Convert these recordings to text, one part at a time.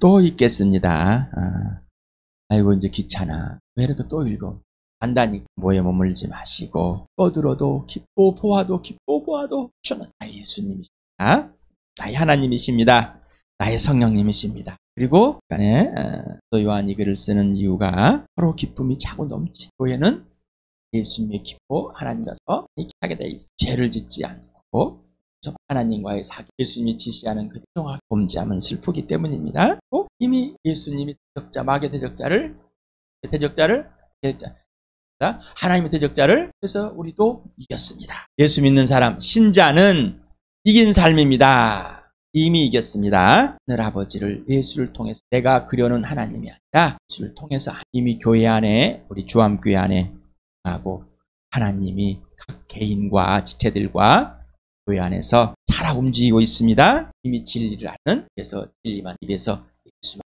또 읽겠습니다. 아이고 이제 귀찮아. 왜라도 또 읽어. 간단히 뭐에 머물지 마시고 떠들어도 기뻐 보아도 기뻐 보아도 주는 나의 예수님이십니다. 나의 하나님이십니다. 나의 성령님이십니다. 그리고 또 요한이 글을 쓰는 이유가 바로 기쁨이 차고 넘치. 교회는 예수님의 기뻐 하나님과서 하게 돼 있어. 죄를 짓지 않고 하나님과의 사귐, 예수님이 지시하는 그 정확 범죄하면 슬프기 때문입니다. 또 이미 예수님이 마귀의 대적자를 하나님의 대적자를 해서 우리도 이겼습니다. 예수 믿는 사람, 신자는 이긴 삶입니다. 이미 이겼습니다. 하늘 아버지를 예수를 통해서 내가 그려는 하나님이 아니라 예수를 통해서 이미 교회 안에 우리 주암교회 안에 하고 하나님이 각 개인과 지체들과 교회 안에서 살아 움직이고 있습니다. 이미 진리를 아는, 그래서 진리만 입에서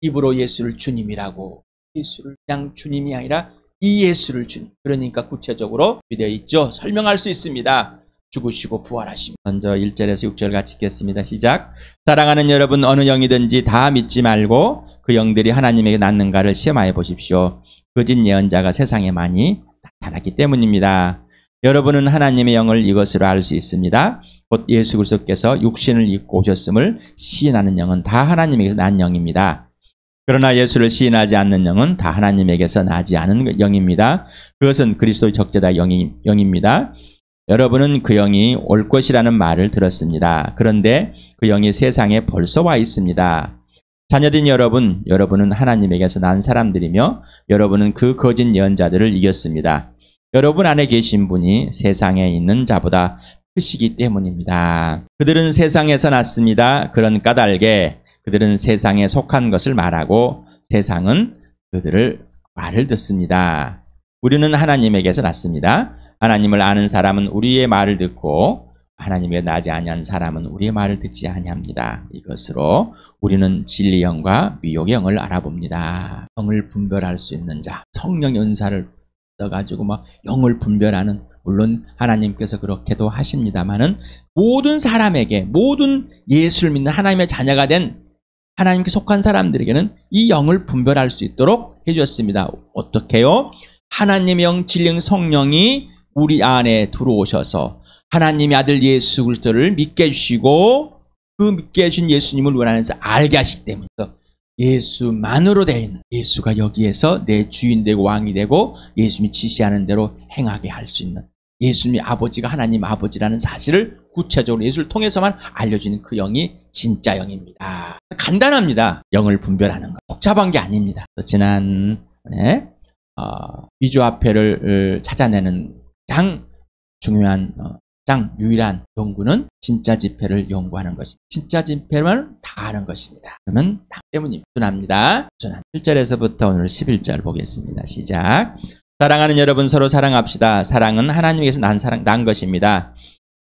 입으로 예수를 주님이라고, 예수를 그냥 주님이 아니라 이 예수를 주님, 그러니까 구체적으로 되어 있죠. 설명할 수 있습니다. 죽으시고 부활하심. 먼저 1절에서 6절 같이 읽겠습니다. 시작. 사랑하는 여러분, 어느 영이든지 다 믿지 말고 그 영들이 하나님에게 낫는가를 시험하여 보십시오. 거짓 예언자가 세상에 많이 나타났기 때문입니다. 여러분은 하나님의 영을 이것으로 알 수 있습니다. 곧 예수 그리스도께서 육신을 입고 오셨음을 시인하는 영은 다 하나님에게서 난 영입니다. 그러나 예수를 시인하지 않는 영은 다 하나님에게서 나지 않은 영입니다. 그것은 그리스도의 적재다 영입니다. 여러분은 그 영이 올 것이라는 말을 들었습니다. 그런데 그 영이 세상에 벌써 와 있습니다. 자녀된 여러분은 하나님에게서 난 사람들이며 여러분은 그 거짓 예언자들을 이겼습니다. 여러분 안에 계신 분이 세상에 있는 자보다 크시기 때문입니다. 그들은 세상에서 났습니다. 그런 까닭에 그들은 세상에 속한 것을 말하고 세상은 그들을 말을 듣습니다. 우리는 하나님에게서 났습니다. 하나님을 아는 사람은 우리의 말을 듣고 하나님에게 나지 아니한 사람은 우리의 말을 듣지 아니합니다. 이것으로 우리는 진리 영과 미혹의 영을 알아봅니다. 영을 분별할 수 있는 자, 성령의 은사를 써가지고 막 영을 분별하는, 물론 하나님께서 그렇게도 하십니다만은 모든 사람에게, 모든 예수를 믿는 하나님의 자녀가 된 하나님께 속한 사람들에게는 이 영을 분별할 수 있도록 해주셨습니다. 어떻게요? 하나님의 영, 진리 영, 성령이 우리 안에 들어오셔서 하나님의 아들 예수 그리스도를 믿게 해주시고 그 믿게 해주신 예수님을 우리 안에서 알게 하시기 때문에 예수만으로 되어 있는, 예수가 여기에서 내 주인 되고 왕이 되고 예수님이 지시하는 대로 행하게 할 수 있는, 예수님이 아버지가 하나님 아버지라는 사실을 구체적으로 예수를 통해서만 알려주는 그 영이 진짜 영입니다. 간단합니다. 영을 분별하는 것. 복잡한 게 아닙니다. 지난번에 위조화폐를 찾아내는 가장 중요한, 가장 유일한 연구는 진짜 지폐를 연구하는 것입니다. 진짜 지폐만 다 아는 것입니다. 그러면 당 때문입니다. 순합니다. 7절에서부터 오늘 11절 보겠습니다. 시작. 사랑하는 여러분, 서로 사랑합시다. 사랑은 하나님에게서 난 것입니다.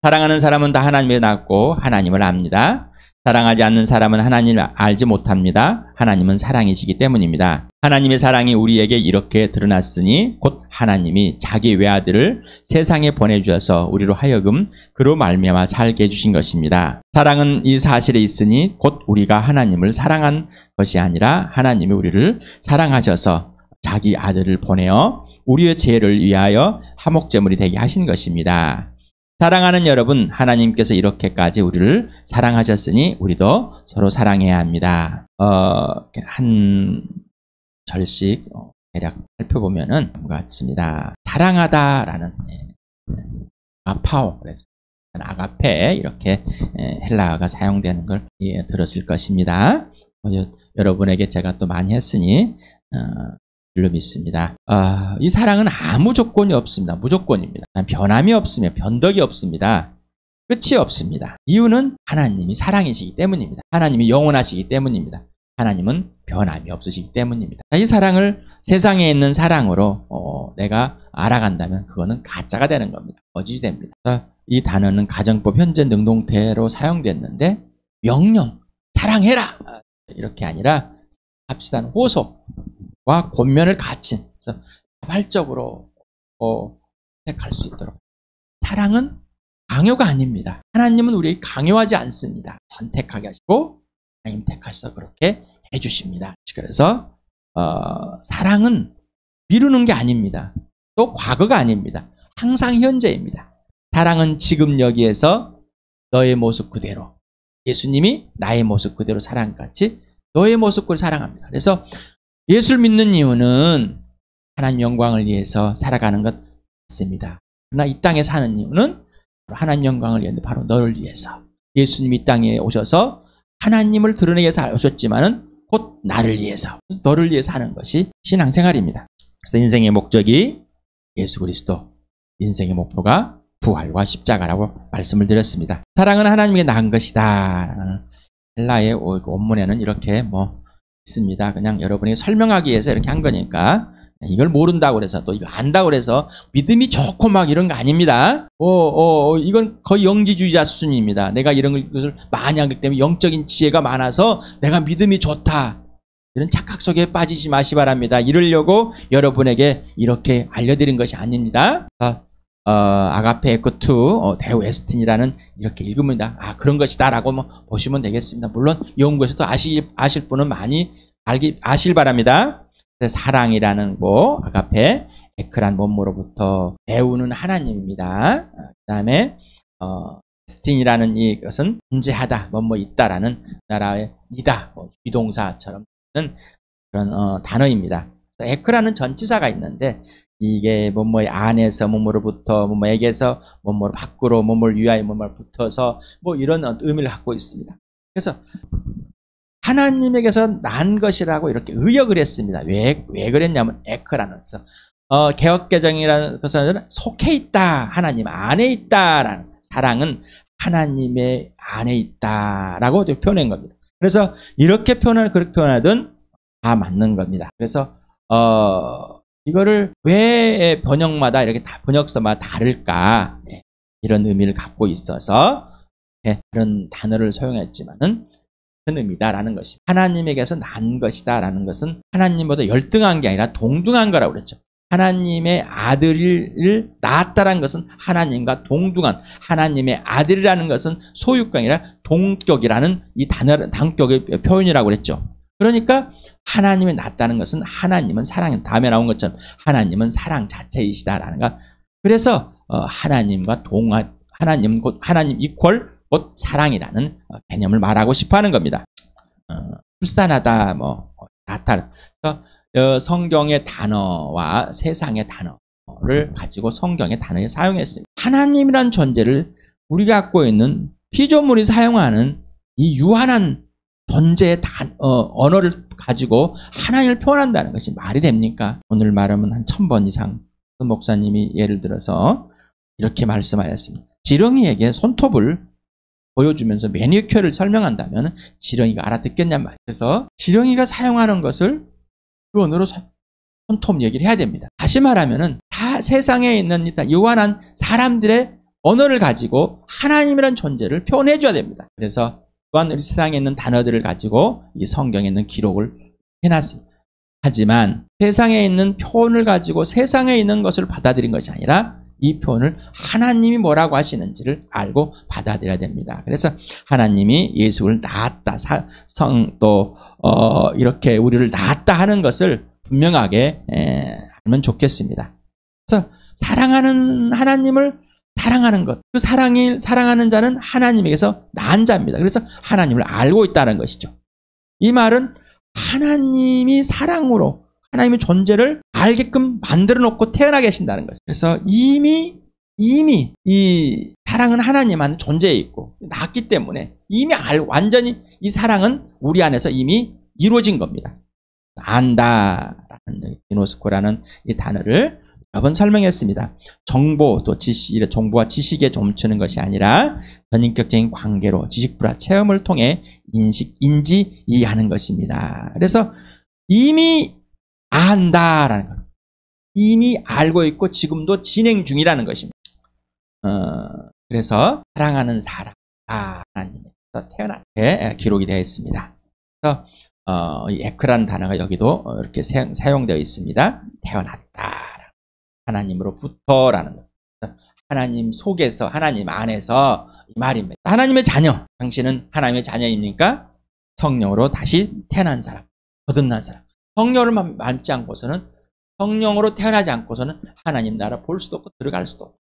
사랑하는 사람은 다 하나님에게 낳고 하나님을 압니다. 사랑하지 않는 사람은 하나님을 알지 못합니다. 하나님은 사랑이시기 때문입니다. 하나님의 사랑이 우리에게 이렇게 드러났으니 곧 하나님이 자기 외아들을 세상에 보내주셔서 우리로 하여금 그로 말미암아 살게 해주신 것입니다. 사랑은 이 사실에 있으니 곧 우리가 하나님을 사랑한 것이 아니라 하나님이 우리를 사랑하셔서 자기 아들을 보내어 우리의 죄를 위하여 화목제물이 되게 하신 것입니다. 사랑하는 여러분, 하나님께서 이렇게까지 우리를 사랑하셨으니 우리도 서로 사랑해야 합니다. 한 절씩 대략 살펴보면은 같습니다. 사랑하다라는 아파오, 그래서 아가페, 이렇게 헬라어가 사용되는 걸 들었을 것입니다. 여러분에게 제가 또 많이 했으니 줄로 믿습니다. 이 사랑은 아무 조건이 없습니다. 무조건입니다. 변함이 없으며 변덕이 없습니다. 끝이 없습니다. 이유는 하나님이 사랑이시기 때문입니다. 하나님이 영원하시기 때문입니다. 하나님은 변함이 없으시기 때문입니다. 이 사랑을 세상에 있는 사랑으로 내가 알아간다면 그거는 가짜가 되는 겁니다. 거짓이 됩니다. 이 단어는 가정법 현재 능동태로 사용됐는데 명령, 사랑해라! 이렇게 아니라 합시다는 호소와 권면을 갖춘, 그래서 자발적으로 택할 수 있도록. 사랑은 강요가 아닙니다. 하나님은 우리에게 강요하지 않습니다. 선택하게 하시고 하나님 택하셔서 그렇게 해주십니다. 그래서 사랑은 미루는 게 아닙니다. 또 과거가 아닙니다. 항상 현재입니다. 사랑은 지금 여기에서 너의 모습 그대로, 예수님이 나의 모습 그대로 사랑같이 너의 모습 그대로 사랑합니다. 그래서 예수를 믿는 이유는 하나님 영광을 위해서 살아가는 것 같습니다. 그러나 이 땅에 사는 이유는 하나님 영광을 위해 바로 너를 위해서. 예수님이 이 땅에 오셔서 하나님을 드러내기 위해서 오셨지만은 곧 나를 위해서, 너를 위해서 하는 것이 신앙생활입니다. 그래서 인생의 목적이 예수 그리스도, 인생의 목표가 부활과 십자가라고 말씀을 드렸습니다. 사랑은 하나님에게 낳은 것이다. 헬라의 원문에는 이렇게 있습니다. 그냥 여러분이 설명하기 위해서 이렇게 한 거니까 이걸 모른다고 그래서 또 이거 안다고 그래서 믿음이 좋고 막 이런 거 아닙니다. 이건 거의 영지주의자 수준입니다. 내가 이런 것을 많이 하기 때문에 영적인 지혜가 많아서 내가 믿음이 좋다. 이런 착각 속에 빠지지 마시 바랍니다. 이러려고 여러분에게 이렇게 알려드린 것이 아닙니다. 아가페 에코투 대우 에스틴이라는 이렇게 읽으면 그런 것이다 라고 보시면 되겠습니다. 물론 연구에서도 아실 분은 많이 아실 바랍니다. 사랑이라는 아가페 에크란 원모로부터 배우는 하나님입니다. 그 다음에 에스틴이라는 이것은 존재하다, 있다라는 나라의 이다, 비동사처럼 그런 단어입니다. 에크라는 전치사가 있는데 이게 뭐뭐의 안에서 뭐뭐로부터 뭐뭐에게서 뭐뭐로 밖으로 뭐뭐를 위하여 뭐뭐를 붙어서 이런 의미를 갖고 있습니다. 그래서 하나님에게서 난 것이라고 이렇게 의역을 했습니다. 왜 그랬냐면 에크라는 것은 개혁개정이라는 것은 속해 있다, 하나님 안에 있다라는, 사랑은 하나님의 안에 있다라고 표현한 겁니다. 그래서 이렇게 그렇게 표현하든 다 맞는 겁니다. 그래서 이거를 왜 번역마다 이렇게 번역서마다 다를까? 이런 의미를 갖고 있어서 다른 단어를 사용했지만은 같은 의미다라는 것입니다. 하나님에게서 난 것이다라는 것은 하나님보다 열등한 게 아니라 동등한 거라고 그랬죠. 하나님의 아들을 낳았다라는 것은 하나님과 동등한, 하나님의 아들이라는 것은 소유격이 아니라 동격이라는 이 단격의 표현이라고 그랬죠. 그러니까 하나님이 낳았다는 것은 하나님은 사랑, 다음에 나온 것처럼 하나님은 사랑 자체이시다라는 것. 그래서 하나님과 하나님 곧 하나님 이퀄 곧 사랑이라는 개념을 말하고 싶어하는 겁니다. 출산하다, 낳다. 성경의 단어와 세상의 단어를 가지고 성경의 단어를 사용했습니다. 하나님이란 존재를 우리가 갖고 있는 피조물이 사용하는 이 유한한 존재의 언어를 가지고 하나님을 표현한다는 것이 말이 됩니까? 오늘 말하면 한 1000번 이상 목사님이 예를 들어서 이렇게 말씀하셨습니다. 지렁이에게 손톱을 보여주면서 매니큐어를 설명한다면 지렁이가 알아듣겠냔 말이에요. 그래서 지렁이가 사용하는 것을 그 언어로 손톱 얘기를 해야 됩니다. 다시 말하면은 다 세상에 있는 유한한 사람들의 언어를 가지고 하나님이라는 존재를 표현해 줘야 됩니다. 그래서 또한 우리 세상에 있는 단어들을 가지고 이 성경에 있는 기록을 해놨습니다. 하지만 세상에 있는 표현을 가지고 세상에 있는 것을 받아들인 것이 아니라 이 표현을 하나님이 뭐라고 하시는지를 알고 받아들여야 됩니다. 그래서 하나님이 예수를 낳았다, 이렇게 우리를 낳았다 하는 것을 분명하게 알면 좋겠습니다. 그래서 사랑하는 하나님을 사랑하는 것, 그 사랑하는 자는 하나님에게서 난 자입니다. 그래서 하나님을 알고 있다는 것이죠. 이 말은 하나님이 사랑으로 하나님의 존재를 알게끔 만들어 놓고 태어나 계신다는 거죠. 그래서 이미 이 사랑은 하나님 안에 존재해 있고 낳았기 때문에 이미 완전히 이 사랑은 우리 안에서 이미 이루어진 겁니다. 안다라는 디노스코라는 이 단어를 여러 번 설명했습니다. 정보 또 지식, 정보와 지식에 멈추는 것이 아니라 전인격적인 관계로 지식불화 체험을 통해 인지, 이해하는 것입니다. 그래서 이미 안다라는 것, 이미 알고 있고 지금도 진행 중이라는 것입니다. 그래서 사랑하는 사람, 하나님에서 태어났게 기록이 되어 있습니다. 그래서 이 에크라는 단어가 여기도 이렇게 사용되어 있습니다. 태어났다. 하나님으로부터라는 것. 하나님 속에서, 하나님 안에서 이 말입니다. 하나님의 자녀. 당신은 하나님의 자녀입니까? 성령으로 다시 태어난 사람, 거듭난 사람. 성령을 닮지 않고서는, 성령으로 태어나지 않고서는 하나님 나라 볼 수도 없고 들어갈 수도 없고.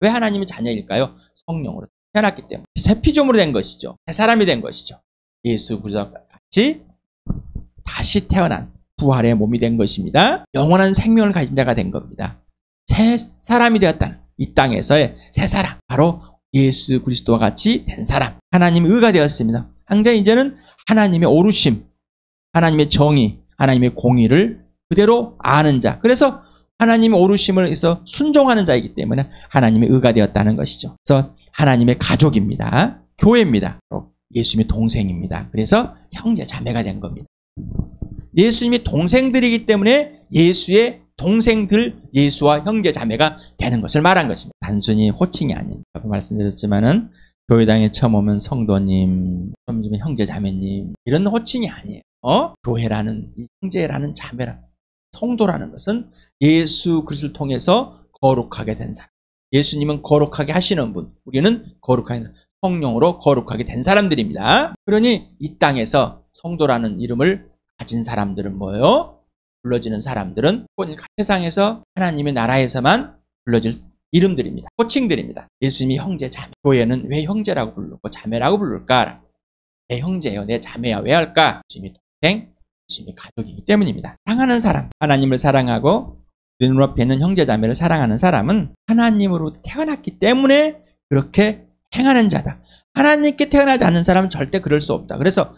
왜 하나님의 자녀일까요? 성령으로 태어났기 때문에. 새 피조물이 된 것이죠. 새 사람이 된 것이죠. 예수 그리스도와 같이 다시 태어난 부활의 몸이 된 것입니다. 영원한 생명을 가진 자가 된 겁니다. 새 사람이 되었다는, 이 땅에서의 새 사람, 바로 예수 그리스도와 같이 된 사람, 하나님의 의가 되었습니다. 당장 이제는 하나님의 오르심, 하나님의 정의, 하나님의 공의를 그대로 아는 자, 그래서 하나님의 오르심을 해서 순종하는 자이기 때문에 하나님의 의가 되었다는 것이죠. 그래서 하나님의 가족입니다. 교회입니다. 예수님의 동생입니다. 그래서 형제 자매가 된 겁니다. 예수님이 동생들이기 때문에 예수의 동생들, 예수와 형제 자매가 되는 것을 말한 것입니다. 단순히 호칭이 아닌, 아까 말씀드렸지만은 교회당에 처음 오면 성도님, 좀 형제 자매님, 이런 호칭이 아니에요. 교회라는, 형제라는, 자매라는, 성도라는 것은 예수 그리스도를 통해서 거룩하게 된 사람. 예수님은 거룩하게 하시는 분, 우리는 거룩하게, 성령으로 거룩하게 된 사람들입니다. 그러니 이 땅에서 성도라는 이름을 가진 사람들은 뭐예요? 불러지는 사람들은 세상에서 하나님의 나라에서만 불러질 이름들입니다. 호칭들입니다. 예수님이 형제, 자매. 교회는 왜 형제라고 부르고 자매라고 부를까? 내 형제요, 내 자매야 왜 할까? 예수님이 동생, 예수님이 가족이기 때문입니다. 사랑하는 사람, 하나님을 사랑하고 눈앞에 있는 형제 자매를 사랑하는 사람은 하나님으로부터 태어났기 때문에 그렇게 행하는 자다. 하나님께 태어나지 않는 사람은 절대 그럴 수 없다. 그래서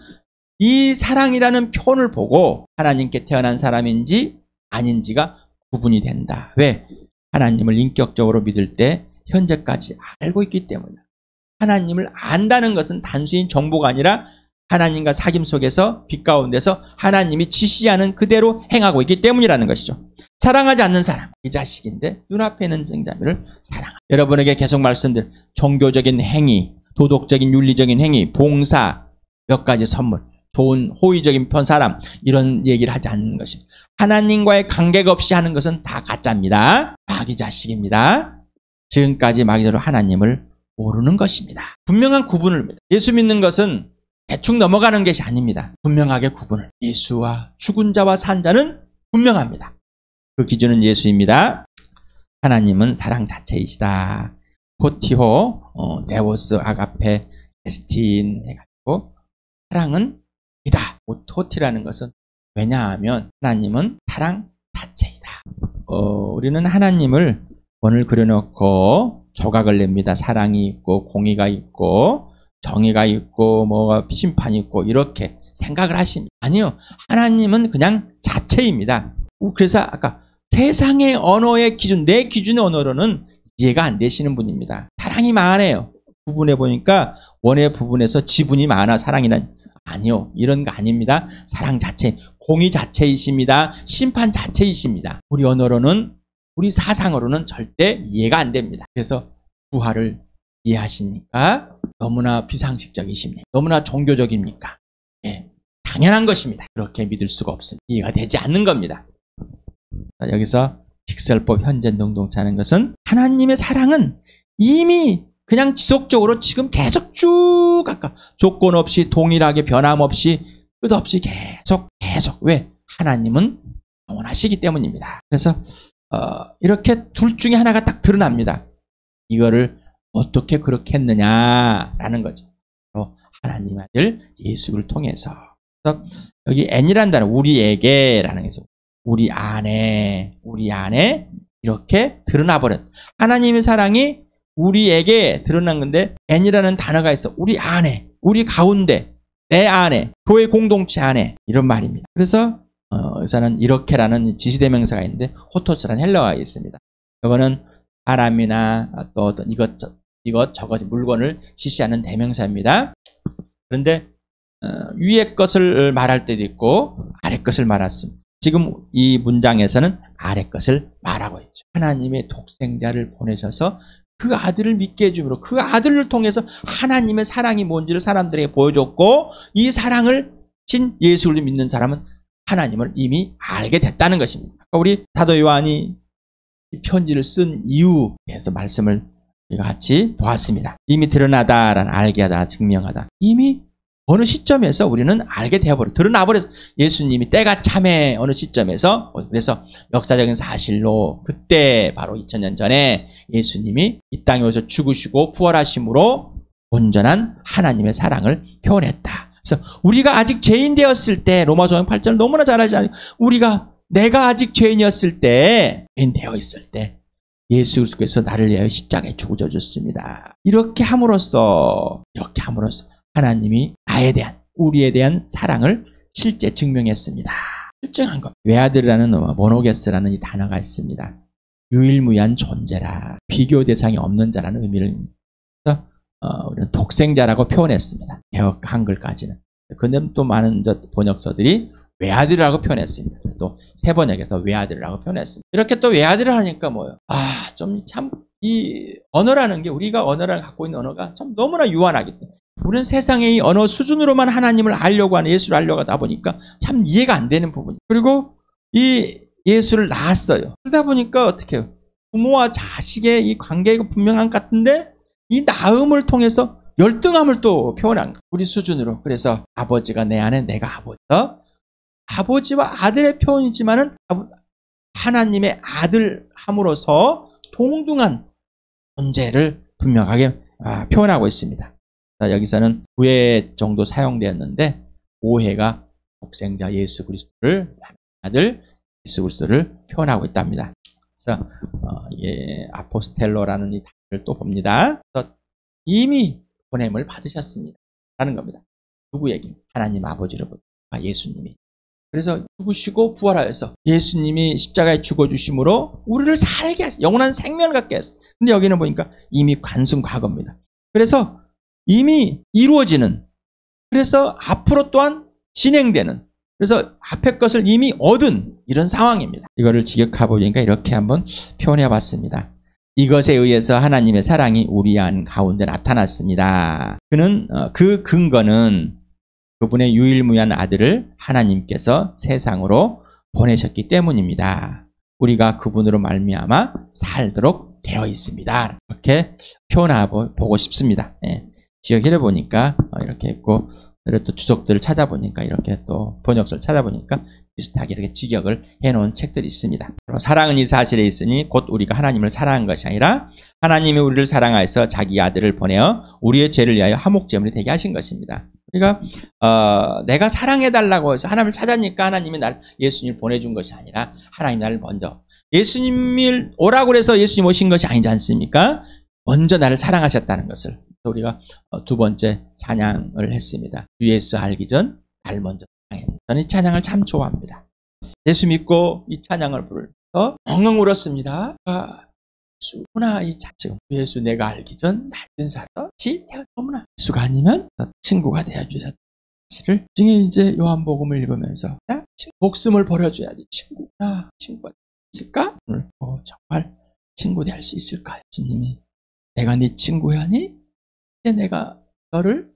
이 사랑이라는 표현을 보고 하나님께 태어난 사람인지 아닌지가 구분이 된다. 왜? 하나님을 인격적으로 믿을 때 현재까지 알고 있기 때문에. 하나님을 안다는 것은 단순히 정보가 아니라 하나님과 사귐 속에서 빛 가운데서 하나님이 지시하는 그대로 행하고 있기 때문이라는 것이죠. 사랑하지 않는 사람, 이 자식인데 눈앞에 있는 자매를 사랑하라. 여러분에게 계속 말씀드린 종교적인 행위, 도덕적인 윤리적인 행위, 봉사, 몇 가지 선물, 좋은 호의적인 사람, 이런 얘기를 하지 않는 것입니다. 하나님과의 관계가 없이 하는 것은 다 가짜입니다. 마귀 자식입니다. 지금까지 마귀대로 하나님을 모르는 것입니다. 분명한 구분을 합니다. 예수 믿는 것은 대충 넘어가는 것이 아닙니다. 분명하게 구분을. 예수와 죽은 자와 산 자는 분명합니다. 그 기준은 예수입니다. 하나님은 사랑 자체이시다. 포티호, 네오스, 아가페, 에스틴 해가지고 사랑은 이다. 호티라는 것은 왜냐하면 하나님은 사랑 자체이다. 우리는 하나님을 원을 그려놓고 조각을 냅니다. 사랑이 있고 공의가 있고 정의가 있고 뭐가 심판이 있고 이렇게 생각을 하십니다. 아니요. 하나님은 그냥 자체입니다. 그래서 아까 세상의 언어의 기준, 내 기준의 언어로는 이해가 안 되시는 분입니다. 사랑이 많아요. 부분에 보니까 원의 부분에서 지분이 많아. 사랑이란 아니요. 이런 거 아닙니다. 사랑 자체, 공의 자체이십니다. 심판 자체이십니다. 우리 언어로는, 우리 사상으로는 절대 이해가 안 됩니다. 그래서 부활을 이해하십니까? 너무나 비상식적이십니까? 너무나 종교적입니까? 예, 당연한 것입니다. 그렇게 믿을 수가 없습니다. 이해가 되지 않는 겁니다. 여기서 직설법 현재 능동차는 것은 하나님의 사랑은 이미 그냥 지속적으로 지금 계속 쭉 아까 조건 없이 동일하게 변함없이 끝없이 계속 왜? 하나님은 영원하시기 때문입니다. 그래서 이렇게 둘 중에 하나가 딱 드러납니다. 이거를 어떻게 그렇게 했느냐라는 거죠. 하나님 아들 예수를 통해서. 그래서 여기 N이라는 단어, 우리에게라는 것이죠. 우리 안에 이렇게 드러나 버렸다. 하나님의 사랑이 우리에게 드러난 건데 N이라는 단어가 있어. 우리 안에, 우리 가운데, 내 안에, 교회 공동체 안에 이런 말입니다. 그래서 여기서는 이렇게라는 지시대명사가 있는데 호토스라는 헬라어가 있습니다. 이거는 사람이나 또 어떤 이것저것 물건을 지시하는 대명사입니다. 그런데 위의 것을 말할 때도 있고 아래 것을 말했습니다. 지금 이 문장에서는 아래 것을 말하고 있죠. 하나님의 독생자를 보내셔서 그 아들을 믿게 해줌으로 그 아들을 통해서 하나님의 사랑이 뭔지를 사람들에게 보여줬고 이 사랑을 신 예수를 믿는 사람은 하나님을 이미 알게 됐다는 것입니다. 우리 사도 요한이 이 편지를 쓴 이유에서 말씀을 우리가 같이 보았습니다. 이미 드러나다라는 알게 하다, 증명하다. 이미 어느 시점에서 우리는 알게 되어버려 드러나버려 예수님이 때가 참에 어느 시점에서 그래서 역사적인 사실로 그때 바로 2000년 전에 예수님이 이 땅에 오셔서 죽으시고 부활하심으로 온전한 하나님의 사랑을 표현했다. 그래서 우리가 아직 죄인 되었을 때 로마서 8절 너무나 잘 알지 않아요? 내가 아직 죄인이었을 때 죄인 되어 있을 때 예수 그리스도께서 나를 위하여 십자가에 죽어주셨습니다. 이렇게 함으로써 하나님이 우리에 대한 사랑을 실제 증명했습니다. 실증한 것. 외아들이라는 모노게스라는 이 단어가 있습니다. 유일무이한 존재라 비교 대상이 없는 자라는 의미를 우리는 독생자라고 표현했습니다. 개역 한글까지는. 근데 또 많은 번역서들이 외아들이라고 표현했습니다. 또 새 번역에서 외아들이라고 표현했습니다. 이렇게 또 외아들을 하니까 뭐예요? 이 언어라는 게 우리가 언어를 갖고 있는 언어가 참 너무나 유한하기 때문에 우리는 세상의 이 언어 수준으로만 하나님을 알려고 하는 예수를 알려고 하다 보니까 참 이해가 안 되는 부분이에요. 그리고 이 예수를 낳았어요. 그러다 보니까 어떻게 해요? 부모와 자식의 이 관계가 분명한 것 같은데 이 낳음을 통해서 열등함을 또 표현한 거예요. 우리 수준으로. 그래서 아버지가 내 안에 내가 아버지와 아들의 표현이지만은 하나님의 아들 함으로써 동등한 존재를 분명하게 표현하고 있습니다. 여기서는 9회 정도 사용되었는데 5회가 독생자 예수 그리스도를 아들 예수 그리스도를 표현하고 있답니다. 그래서 아포스텔로라는 이 단어를 또 봅니다. 그래서 이미 보냄을 받으셨습니다. 라는 겁니다. 누구에게? 하나님 아버지로부터 예수님이. 그래서 죽으시고 부활하여서 예수님이 십자가에 죽어주심으로 우리를 살게 하시 영원한 생명을 갖게 했어요. 근데 여기는 보니까 이미 관승 과거입니다. 그래서 이미 이루어지는, 그래서 앞으로 또한 진행되는, 그래서 앞의 것을 이미 얻은 이런 상황입니다. 이거를 직역하고 보니까 이렇게 한번 표현해 봤습니다. 이것에 의해서 하나님의 사랑이 우리 안 가운데 나타났습니다. 그 근거는 그분의 유일무이한 아들을 하나님께서 세상으로 보내셨기 때문입니다. 우리가 그분으로 말미암아 살도록 되어 있습니다. 이렇게 표현하고 보고 싶습니다. 지역해를 보니까 이렇게 있고, 또 주석들을 찾아보니까 이렇게 또 번역서를 찾아보니까 비슷하게 이렇게 직역을 해놓은 책들이 있습니다. 사랑은 이 사실에 있으니 곧 우리가 하나님을 사랑한 것이 아니라 하나님이 우리를 사랑하여서 자기 아들을 보내어 우리의 죄를 위하여 화목제물이 되게 하신 것입니다. 그러니까 내가 사랑해달라고 해서 하나님을 찾았니까 하나님이 예수님을 보내준 것이 아니라 하나님 나를 먼저 예수님을 오라고 해서 예수님 오신 것이 아니지 않습니까? 먼저 나를 사랑하셨다는 것을 우리가 두 번째 찬양을 했습니다. 주 예수 알기 전 나를 먼저 사랑해. 저는 이 찬양을 참 좋아합니다. 예수 믿고 이 찬양을 부르면서 엉엉 울었습니다. 예수구나 이 지금 예수 내가 알기 전 날든 사람이 너무나 예수가 아니면 친구가 되어주셨다. 사실을 중에 이제 요한복음을 읽으면서 목숨을 버려줘야지 친구가 있을까? 오늘 정말 친구 될 수 있을까? 예수님이 내가 네 친구야니 이제 내가 너를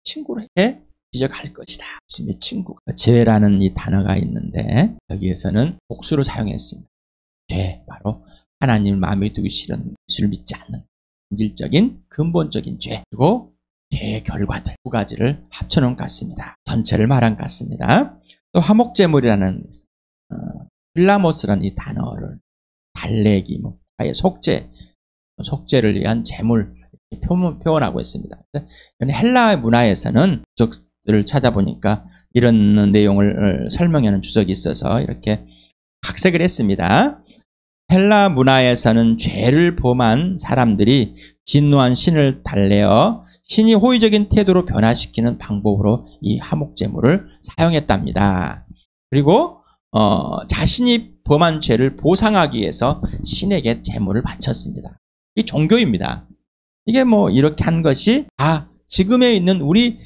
친구로 해 지적할 것이다. 예수님의 친구가 죄라는 이 단어가 있는데 여기에서는 복수로 사용했습니다. 죄 바로 하나님을 마음에 두기 싫은 예수를 믿지 않는 본질적인 근본적인 죄, 그리고 죄의 결과들 두 가지를 합쳐놓은 것 같습니다. 전체를 말한 것 같습니다. 또 화목제물이라는 필라모스라는 이 단어를 달래기, 아예 속죄를 위한 제물 표현하고 있습니다. 헬라 문화에서는 주석들을 찾아보니까 이런 내용을 설명하는 주석이 있어서 이렇게 각색을 했습니다. 헬라 문화에서는 죄를 범한 사람들이 진노한 신을 달래어 신이 호의적인 태도로 변화시키는 방법으로 이 화목제물을 사용했답니다. 그리고 자신이 범한 죄를 보상하기 위해서 신에게 제물을 바쳤습니다. 이 종교입니다. 이게 이렇게 한 것이 지금에 있는 우리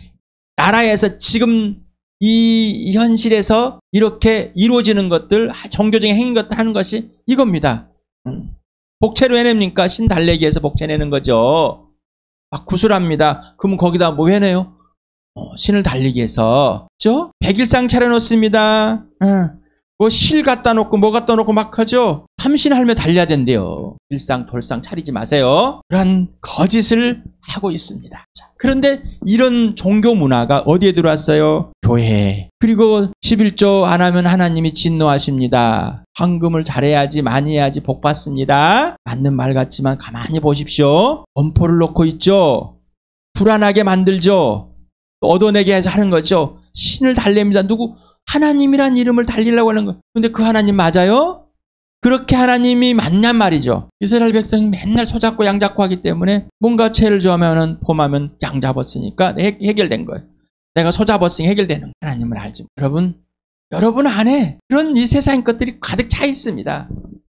나라에서 지금 이 현실에서 이렇게 이루어지는 것들, 종교적인 행위 것들 하는 것이 이겁니다. 복채로 해냅니까? 신 달래기 위해서 복채 내는 거죠. 구슬합니다. 그러면 거기다 뭐 해내요? 신을 달리기 위해서. 그죠? 백일상 차려놓습니다. 뭐 실 갖다 놓고 뭐 갖다 놓고 막 하죠. 삼신할매 달려야 된대요. 일상 돌상 차리지 마세요. 그런 거짓을 하고 있습니다. 자, 그런데 이런 종교 문화가 어디에 들어왔어요? 교회에. 그리고 11조 안 하면 하나님이 진노하십니다. 헌금을 잘해야지 많이 해야지 복 받습니다. 맞는 말 같지만 가만히 보십시오. 엄포를 놓고 있죠. 불안하게 만들죠. 또 얻어내게 해서 하는 거죠. 신을 달랩니다. 누구? 하나님이란 이름을 달리려고 하는 거예요. 근데 그 하나님 맞아요? 그렇게 하나님이 맞냔 말이죠. 이스라엘 백성이 맨날 소 잡고 양 잡고 하기 때문에 뭔가 죄를 저하면은 봄하면 양 잡았으니까 해결된 거예요. 내가 소 잡았으니 해결되는 거예요. 하나님을 알지. 여러분 안에 그런 이 세상 것들이 가득 차 있습니다.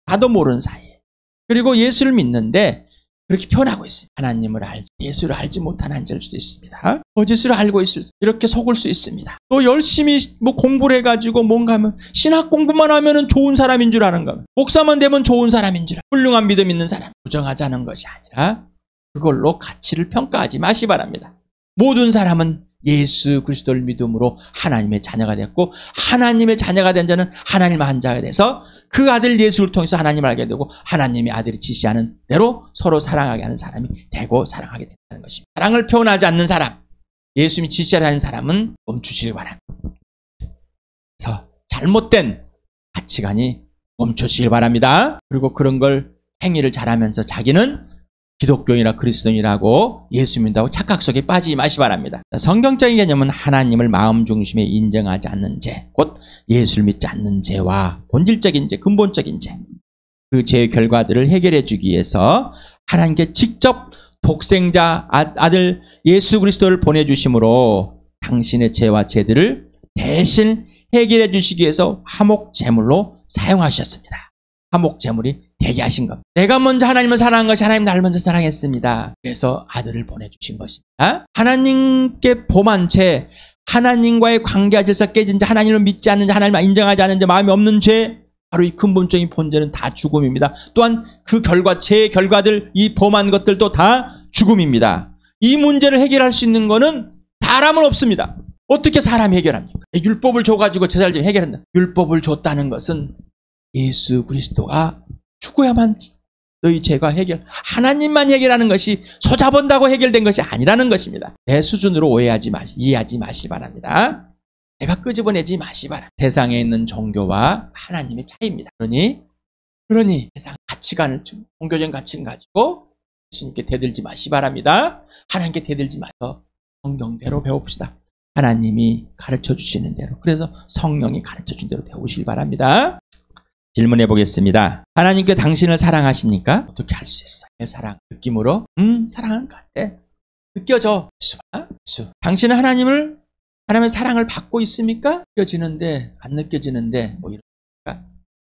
나도 모르는 사이에. 그리고 예수를 믿는데 그렇게 표현하고 있습니다. 하나님을 알지, 예수를 알지 못한 한 자일 수도 있습니다. 거짓으로 알고 있을 수, 이렇게 속을 수 있습니다. 또 열심히 뭐 공부를 해가지고 뭔가 하면 신학 공부만 하면은 좋은 사람인 줄 아는가? 목사만 되면 좋은 사람인 줄, 훌륭한 믿음 있는 사람. 부정하자는 것이 아니라 그걸로 가치를 평가하지 마시 바랍니다. 모든 사람은 예수 그리스도를 믿음으로 하나님의 자녀가 됐고, 하나님의 자녀가 된 자는 하나님 한 자가 돼서 그 아들 예수를 통해서 하나님을 알게 되고, 하나님의 아들이 지시하는 대로 서로 사랑하게 하는 사람이 되고 사랑하게 된다는 것입니다. 사랑을 표현하지 않는 사람, 예수님이 지시하는 사람은 멈추시길 바랍니다. 그래서 잘못된 가치관이 멈추시길 바랍니다. 그리고 그런 걸 행위를 잘하면서 자기는 기독교인이라 그리스도인이라고 예수 믿는다고 착각 속에 빠지지 마시 바랍니다. 성경적인 개념은 하나님을 마음 중심에 인정하지 않는 죄, 곧 예수를 믿지 않는 죄와 본질적인 죄, 근본적인 죄, 그 죄의 결과들을 해결해 주기 위해서 하나님께 직접 독생자 아들 예수 그리스도를 보내주심으로 당신의 죄와 죄들을 대신 해결해 주시기 위해서 화목 제물로 사용하셨습니다. 화목 제물이 되게 하신 겁니다. 내가 먼저 하나님을 사랑한 것이 하나님 나를 먼저 사랑했습니다. 그래서 아들을 보내주신 것입니다. 하나님께 범한 죄, 하나님과의 관계가 질서 깨진 죄, 하나님을 믿지 않는 죄, 하나님을 인정하지 않는 죄, 마음이 없는 죄, 바로 이 근본적인 본질은 다 죽음입니다. 또한 그 결과, 죄의 결과들, 이 범한 것들도 다 죽음입니다. 이 문제를 해결할 수 있는 것은 사람은 없습니다. 어떻게 사람이 해결합니까? 율법을 줘가지고 제사를 좀 해결한다. 율법을 줬다는 것은 예수 그리스도가 죽어야만 너희 죄가 해결, 하나님만 해결하는 것이 소잡은다고 해결된 것이 아니라는 것입니다. 내 수준으로 이해하지 마시 바랍니다. 내가 끄집어내지 마시 바랍니다. 세상에 있는 종교와 하나님의 차이입니다. 그러니 세상 가치관을, 종교적인 가치관 가지고 예수님께 대들지 마시 바랍니다. 하나님께 대들지 마서 성경대로 배웁시다. 하나님이 가르쳐 주시는 대로, 그래서 성령이 가르쳐 준 대로 배우시길 바랍니다. 질문해 보겠습니다. 하나님께 당신을 사랑하십니까? 어떻게 할 수 있어요? 내 사랑, 느낌으로? 사랑하는 것 같아. 느껴져. 당신은 하나님의 사랑을 받고 있습니까? 느껴지는데, 안 느껴지는데, 뭐 이럴까?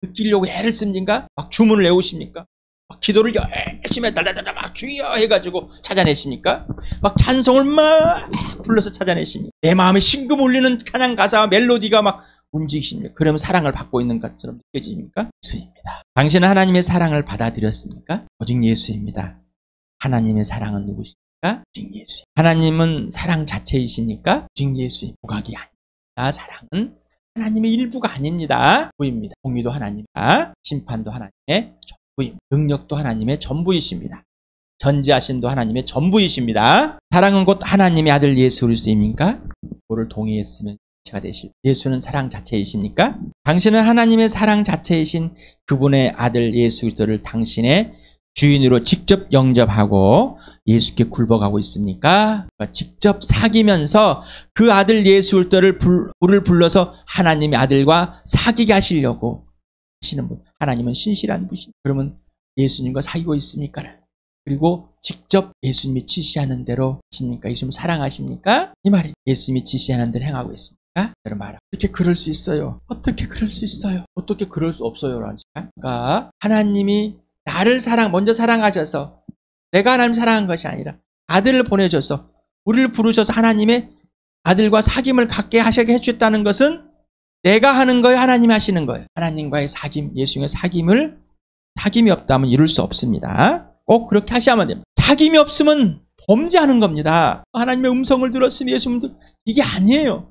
느끼려고 애를 씁니까? 막 주문을 외우십니까? 막 기도를 열심히 막 주여 해가지고 찾아내십니까? 막 찬송을 막 불러서 찾아내십니까? 내 마음에 심금 울리는 찬양 가사와 멜로디가 막 움직이십니까? 그러면 사랑을 받고 있는 것처럼 느껴집니까? 예수입니다. 당신은 하나님의 사랑을 받아들였습니까? 오직 예수입니다. 하나님의 사랑은 누구십니까? 오직 예수. 하나님은 사랑 자체이십니까? 오직 예수입니다. 조각이 아닙니다. 사랑은 하나님의 일부가 아닙니다. 전부입니다. 공의도 하나님입니다. 심판도 하나님의 전부입니다. 능력도 하나님의 전부이십니다. 전지하심도 하나님의 전부이십니다. 사랑은 곧 하나님의 아들 예수 그리스도입니까? 그를 동의했으면 제가 되실. 예수는 사랑 자체이십니까? 당신은 하나님의 사랑 자체이신 그분의 아들 예수 그리스도를 당신의 주인으로 직접 영접하고 예수께 굴복하고 있습니까? 직접 사귀면서 그 아들 예수 그리스도를 불러서 하나님의 아들과 사귀게 하시려고 하시는 분. 하나님은 신실한 분이십니다. 그러면 예수님과 사귀고 있습니까? 그리고 직접 예수님이 지시하는 대로 하십니까? 예수님 사랑하십니까? 이 말이 예수님이 지시하는 대로 행하고 있습니까? 여러분 말아. 어떻게 그럴 수 있어요? 어떻게 그럴 수 있어요? 어떻게 그럴 수 없어요? 그러니까 하나님이 나를 먼저 사랑하셔서 내가 하나님 사랑한 것이 아니라 아들을 보내줘서 우리를 부르셔서 하나님의 아들과 사귐을 갖게 하시게 해주셨다는 것은 내가 하는 거예요? 하나님이 하시는 거예요? 하나님과의 사귐, 예수님의 사귐이 없다면 이룰 수 없습니다. 꼭 그렇게 하셔야만 됩니다. 사귐이 없으면 범죄하는 겁니다. 하나님의 음성을 들었으면 예수님도 이게 아니에요.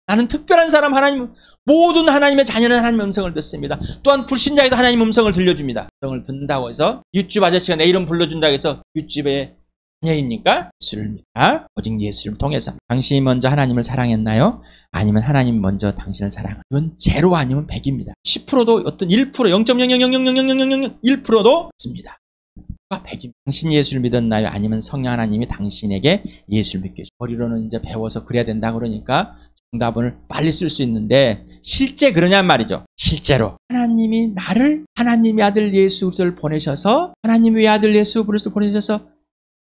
나는 특별한 사람, 하나님 모든 하나님의 자녀는 하나님의 음성을 듣습니다. 또한 불신자에도 하나님의 음성을 들려줍니다. 음성을 듣는다고 해서 윗집 아저씨가 내 이름 불러준다고 해서 윗집의 자녀입니까? 예수를 믿다. 오직 예수를 통해서. 당신이 먼저 하나님을 사랑했나요? 아니면 하나님 먼저 당신을 사랑하나요? 이건 제로 아니면 100입니다. 10%도 어떤 1%, 0.0000001%도 없습니다. 100입니다. 당신이 예수를 믿었나요? 아니면 성령 하나님이 당신에게 예수를 믿게 해주세요. 머리로는 이제 배워서 그래야 된다 그러니까 정답을 빨리 쓸 수 있는데 실제 그러냔 말이죠. 실제로 하나님이 나를 하나님의 아들 예수 그리스도를 보내셔서 하나님의 아들 예수 그리스도를 보내셔서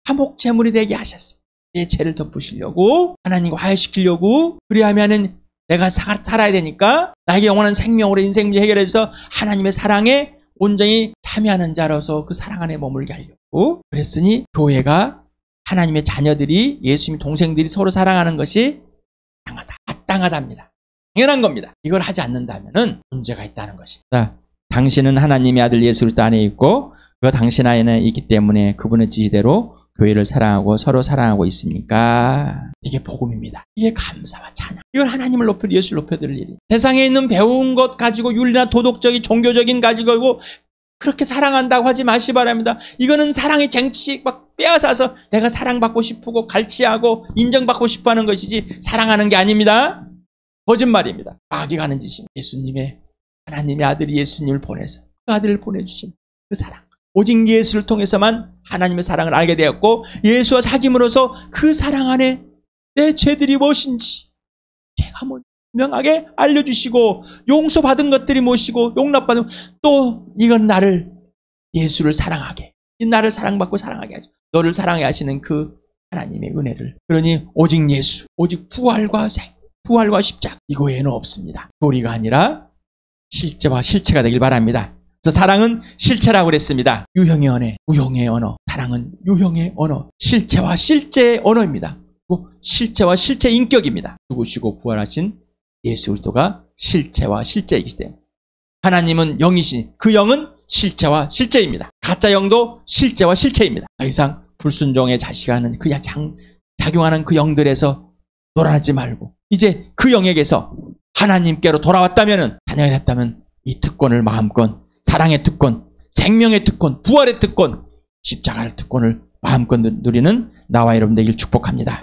화목 제물이 되게 하셨어요. 내 죄를 덮으시려고 하나님과 화해시키려고 그리하면은 내가 살아야 되니까 나에게 영원한 생명으로 인생 문제 해결해서 하나님의 사랑에 온전히 참여하는 자로서 그 사랑 안에 머물게 하려고 그랬으니 교회가 하나님의 자녀들이 예수님 동생들이 서로 사랑하는 것이 마땅하답니다. 당연한 겁니다. 이걸 하지 않는다면 문제가 있다는 것입니다. 당신은 하나님의 아들 예수 그리스도 안에 있고 그가 당신 안에는 있기 때문에 그분의 지시대로 교회를 사랑하고 서로 사랑하고 있습니까? 이게 복음입니다. 이게 감사와 찬양. 이걸 하나님을 높여 예수를 높여드릴 일이. 세상에 있는 배운 것 가지고 윤리나 도덕적인 종교적인 가지고 그렇게 사랑한다고 하지 마시 바랍니다. 이거는 사랑의 쟁취 막 빼앗아서 내가 사랑받고 싶고 갈취하고 인정받고 싶어하는 것이지 사랑하는 게 아닙니다. 거짓말입니다. 마귀가 하는 짓입니다. 예수님의 하나님의 아들이 예수님을 보내서 그 아들을 보내주신 그 사랑. 오직 예수를 통해서만 하나님의 사랑을 알게 되었고 예수와 사귐으로써 그 사랑 안에 내 죄들이 무엇인지 죄가 뭔지 분명하게 알려주시고 용서받은 것들이 무엇이고 용납받은 또 이건 나를 예수를 사랑하게 나를 사랑받고 사랑하게 하죠. 너를 사랑해 하시는 그 하나님의 은혜를 그러니 오직 예수 오직 부활과 십자가 이거 외에는 없습니다. 교리가 아니라 실제와 실체가 되길 바랍니다. 그래서 사랑은 실체라고 그랬습니다. 유형의 언어, 우형의 언어. 사랑은 유형의 언어, 실체와 실제의 언어입니다. 그리고 실체와 실제 인격입니다. 죽으시고 부활하신 예수 그리스도가 실체와 실제이기 때문에 하나님은 영이신 그 영은 실체와 실제입니다. 가짜 영도 실체와 실체입니다. 더 이상 불순종의 자식하는 그 작용하는 그 영들에서 놀아나지 말고 이제 그 영에게서 하나님께로 돌아왔다면 자녀가 됐다면 이 특권을 마음껏 사랑의 특권, 생명의 특권, 부활의 특권, 십자가의 특권을 마음껏 누리는 나와 여러분 되길 축복합니다.